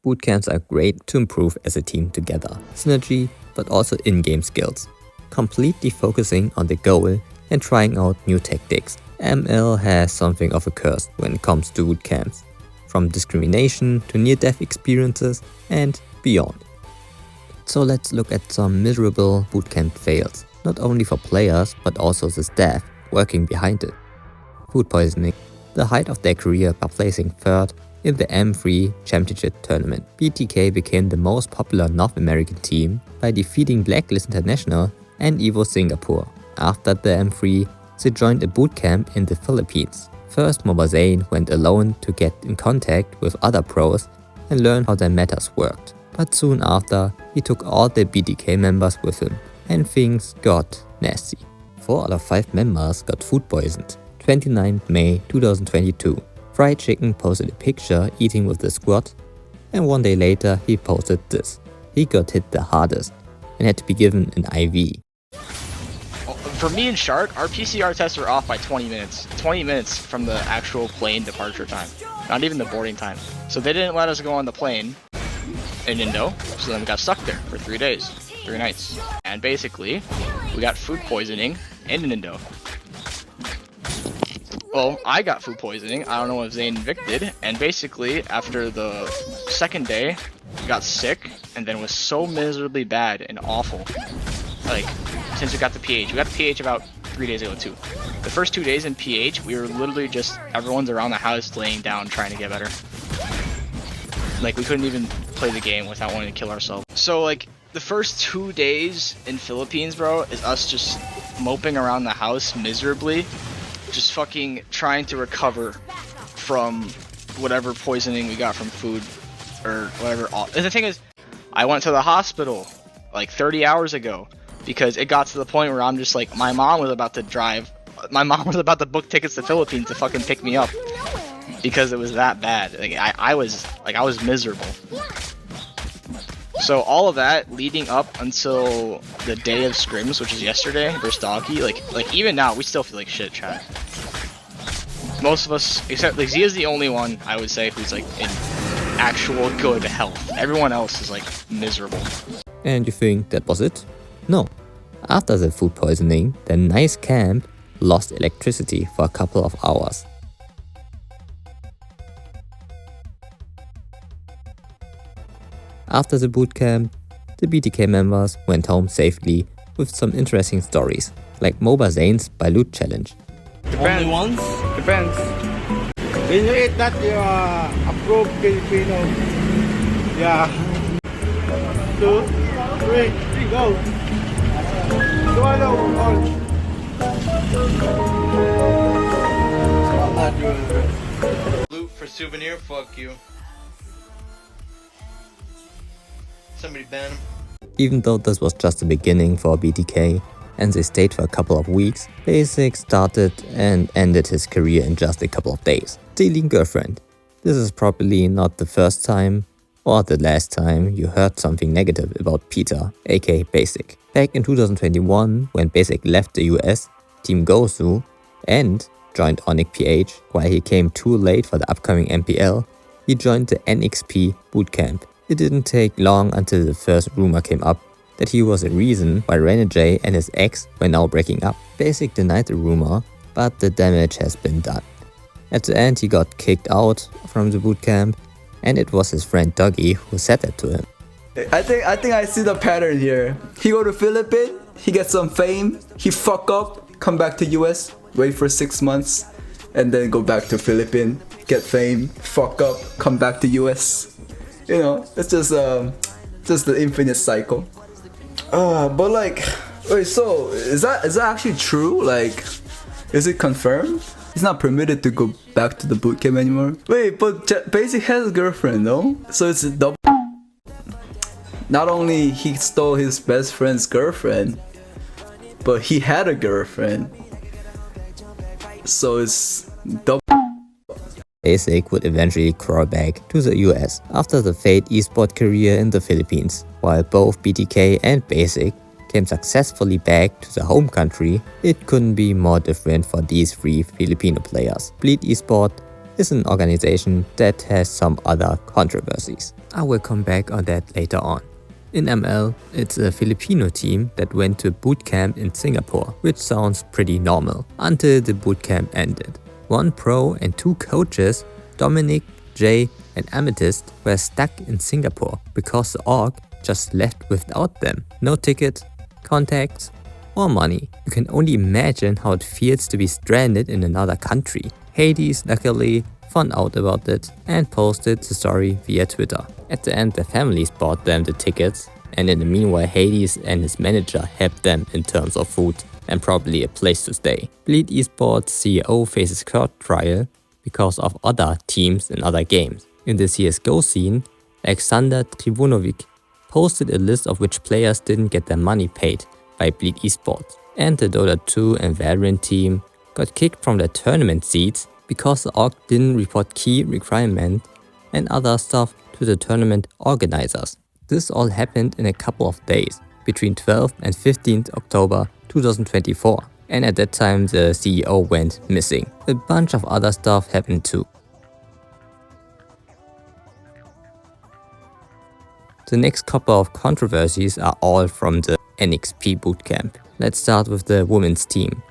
Bootcamps are great to improve as a team together, synergy, but also in-game skills. Completely focusing on the goal and trying out new tactics. ML has something of a curse when it comes to bootcamps, from discrimination to near-death experiences and beyond. So let's look at some miserable bootcamp fails, not only for players but also the staff working behind it. Food poisoning, the height of their career by placing third in the M3 Championship tournament. BTK became the most popular North American team by defeating Blacklist International and Evo Singapore. After the M3, they joined a bootcamp in the Philippines. First, Mlbb went alone to get in contact with other pros and learn how their matters worked. But soon after, he took all the BTK members with him, and things got nasty. 4 out of 5 members got food poisoned. 29th May 2022. Fried Chicken posted a picture eating with the squad, and 1 day later he posted this. He got hit the hardest and had to be given an IV. For me and Shark, our PCR tests were off by 20 minutes. 20 minutes from the actual plane departure time. Not even the boarding time. So they didn't let us go on the plane in Indo, so then we got stuck there for 3 days, 3 nights. And basically, we got food poisoning in Indo. Well, I got food poisoning, I don't know if Zane and Vic did, and basically, after the second day, we got sick, and then was so miserably bad and awful. Like, since we got the PH. We got the PH about 3 days ago too. The first 2 days in PH, we were literally just, everyone's around the house laying down trying to get better. Like, we couldn't even play the game without wanting to kill ourselves. So like, the first 2 days in Philippines, bro, is us just moping around the house miserably. Just fucking trying to recover from whatever poisoning we got from food or whatever. And the thing is, I went to the hospital like 30 hours ago because it got to the point where I'm just like, my mom was about to book tickets to Philippines to fucking pick me up because it was that bad. Like I was miserable. So all of that leading up until the day of scrims, which is yesterday versus Doggy, like even now we still feel like shit, chat. Most of us, except like Z is the only one I would say who's like in actual good health. Everyone else is like miserable. And you think that was it? No. After the food poisoning, the nice camp lost electricity for a couple of hours. After the bootcamp, the BTK members went home safely with some interesting stories, like Mlbb's by loot challenge. Depends. Only once? Depends. When you eat that, you are approved Filipino. Yeah. 2, 3, go. Swallow all. I'm not doing it. Loot for souvenir, fuck you. Somebody ban him. Even though this was just the beginning for BTK, and they stayed for a couple of weeks, Basic started and ended his career in just a couple of days. Stealing girlfriend. This is probably not the first time or the last time you heard something negative about Peter, aka Basic. Back in 2021, when Basic left the US, Team Gosu, and joined Onyx PH, while he came too late for the upcoming MPL, he joined the NXP Bootcamp. It didn't take long until the first rumor came up that he was a reason why Renegade and his ex were now breaking up. Basic denied the rumor, but the damage has been done. At the end he got kicked out from the bootcamp, and it was his friend Doggy who said that to him. I think I see the pattern here. He go to Philippines, he gets some fame, he fuck up, come back to US, wait for 6 months, and then go back to Philippines, get fame, fuck up, come back to US. You know, it's just the infinite cycle. But like, wait, so is that actually true? Like, is it confirmed? He's not permitted to go back to the bootcamp anymore. Wait, but Basic has a girlfriend, no? So it's a double. Not only he stole his best friend's girlfriend, but he had a girlfriend. So it's double. Basic would eventually crawl back to the US after the failed esport career in the Philippines. While both BTK and Basic came successfully back to the home country, it couldn't be more different for these 3 Filipino players. Bleed Esport is an organization that has some other controversies. I will come back on that later on. In ML, it's a Filipino team that went to bootcamp in Singapore, which sounds pretty normal, until the bootcamp ended. One pro and two coaches, Dominic, Jay, and Amethyst, were stuck in Singapore because the org just left without them. No ticket, contacts, or money. You can only imagine how it feels to be stranded in another country. Hades luckily found out about it and posted the story via Twitter. At the end, their families bought them the tickets, and in the meanwhile Hades and his manager helped them in terms of food and probably a place to stay. Bleed Esports CEO faces court trial because of other teams in other games. In the CSGO scene, Alexander Trivunovic posted a list of which players didn't get their money paid by Bleed Esports, and the Dota 2 and Valorant team got kicked from their tournament seats because the org didn't report key requirements and other stuff to the tournament organizers. This all happened in a couple of days, between 12th and 15th October 2024, and at that time the CEO went missing. A bunch of other stuff happened too. The next couple of controversies are all from the NXP bootcamp. Let's start with the women's team.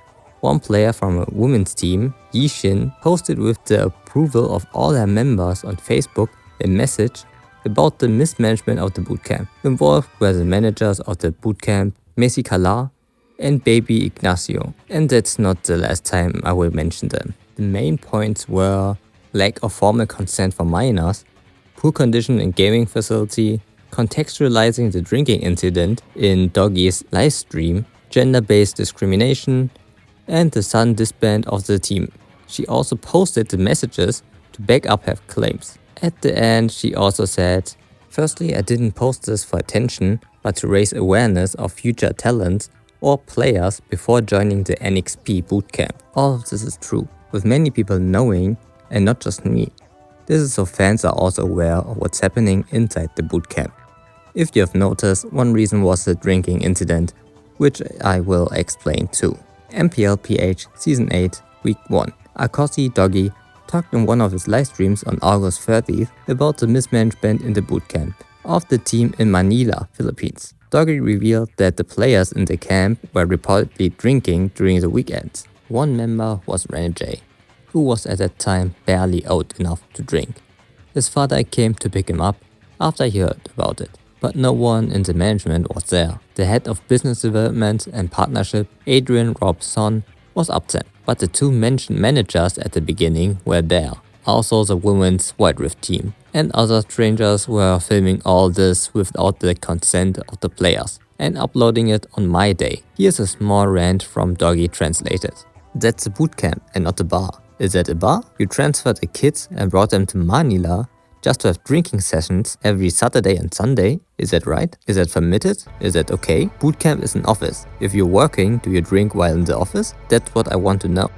One player from a women's team, Yishin, posted with the approval of all their members on Facebook a message about the mismanagement of the bootcamp. Involved were the managers of the bootcamp, Messi Kala and Baby Ignacio. And that's not the last time I will mention them. The main points were lack of formal consent for minors, poor condition in gaming facility, contextualizing the drinking incident in Doggy's livestream, gender-based discrimination, and the sudden disband of the team. She also posted the messages to back up her claims. At the end, she also said, "Firstly, I didn't post this for attention, but to raise awareness of future talents or players before joining the NXP bootcamp. All of this is true, with many people knowing, and not just me. This is so fans are also aware of what's happening inside the bootcamp." If you have noticed, one reason was the drinking incident, which I will explain too. MPL PH Season 8 Week 1. Akosi Doggy talked in one of his live streams on August 30th about the mismanagement in the bootcamp of the team in Manila, Philippines. Doggy revealed that the players in the camp were reportedly drinking during the weekends. One member was Renjay, who was at that time barely old enough to drink. His father came to pick him up after he heard about it, but no one in the management was there. The head of business development and partnership, Adrian Robson, was absent, but the two mentioned managers at the beginning were there. Also the women's Wild Rift team. And other strangers were filming all this without the consent of the players and uploading it on my day. Here's a small rant from Doggy translated. That's a bootcamp and not a bar. Is that a bar? You transferred the kids and brought them to Manila just to have drinking sessions every Saturday and Sunday? Is that right? Is that permitted? Is that okay? Bootcamp is an office. If you're working, do you drink while in the office? That's what I want to know.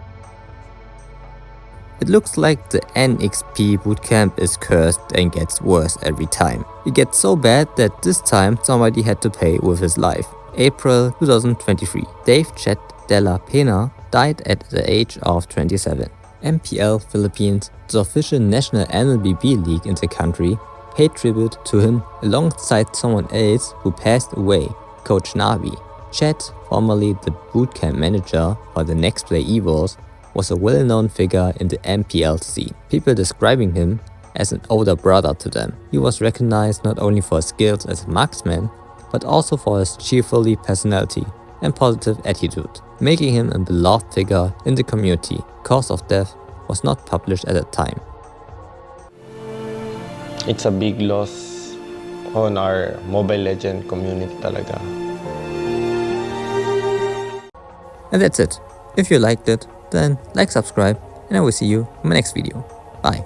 It looks like the NXP bootcamp is cursed and gets worse every time. It gets so bad that this time somebody had to pay with his life. April 2023. Dave Chet de la Pena died at the age of 27. MPL Philippines, the official national Mlbb league in the country, paid tribute to him alongside someone else who passed away, Coach Navi. Chet, formerly the bootcamp manager for the Next Play Evos, was a well-known figure in the MPL scene, people describing him as an older brother to them. He was recognized not only for his skills as a marksman, but also for his cheerfully personality and positive attitude, making him a beloved figure in the community. Cause of death was not published at the time. It's a big loss on our Mobile Legend community talaga. And that's it. If you liked it, then like, subscribe, and I will see you in my next video. Bye.